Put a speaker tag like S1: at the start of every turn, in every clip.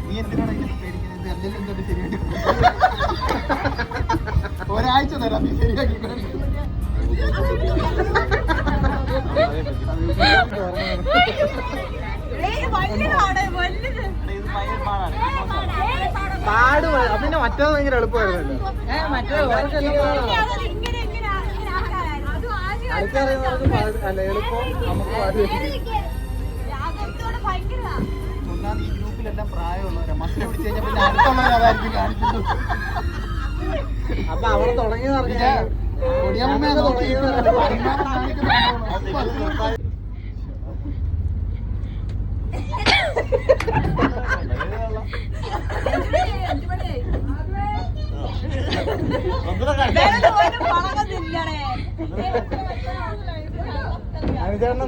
S1: നീ എന്തിനാണ് പേടിക്കുന്നത്? എന്തെങ്കിലും എന്തൊക്കെ ശരിയാക്കി ഒരാഴ്ച തരാം നീ ശരിയാക്കി. പാട് പിന്നെ മറ്റേത് ഭയങ്കര എളുപ്പമായിരുന്നല്ലോ. അല്ല എളുപ്പം നമുക്ക് ഒന്നാമത് ഈ ഗ്രൂപ്പിലെല്ലാം പ്രായമുള്ളവരാ. മക്കളെ പിടിച്ചു കഴിഞ്ഞാൽ പിന്നെ അടുത്തുള്ളവർ അതായിരിക്കും കാണിക്കുന്നത്. അപ്പൊ അവിടെ തുടങ്ങിയെന്ന് പറഞ്ഞാൽ ഒടിയമ്മേനെ തുടങ്ങിയത്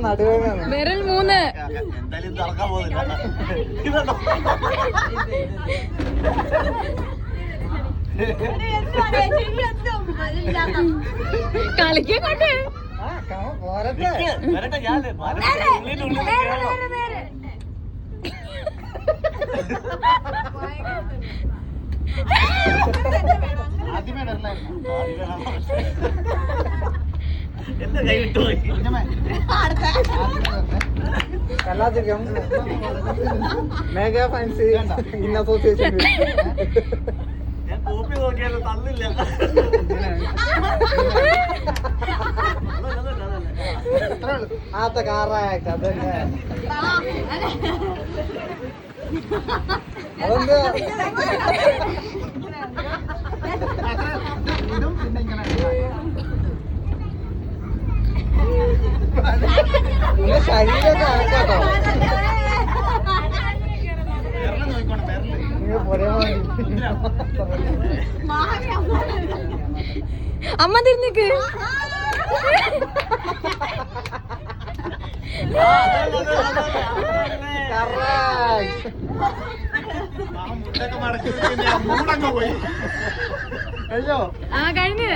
S1: നടുവേദന.
S2: വിരൽ 3
S3: എന്തായാലും നടക്കാൻ പോകുന്നില്ല.
S2: കളിക്കാൻ കൊണ്ട്
S3: വരട്ടെ ഞാൻ
S1: ആദ്യമേ
S3: എന്റെ കൈ വിട്ടുപോയി.
S1: കല്ലാത്തിരിക്കും മെഗാ ഫാൻസി ഇൻ അസോസിയേഷൻ.
S3: ഞാൻ കോപ്പി നോക്കിയാലും തള്ളില്ല.
S1: ആത്ത കാറായിട്ട് അതന്നെ. അതെന്താ ഇതും പിന്നെ ഇങ്ങനെ ശരീരമൊക്കെ ആക്കാട്ടോ.
S2: അമ്മ തിരിഞ്ഞിക്ക്.
S1: കഴിഞ്ഞോ?
S2: ആ കഴിഞ്ഞ്.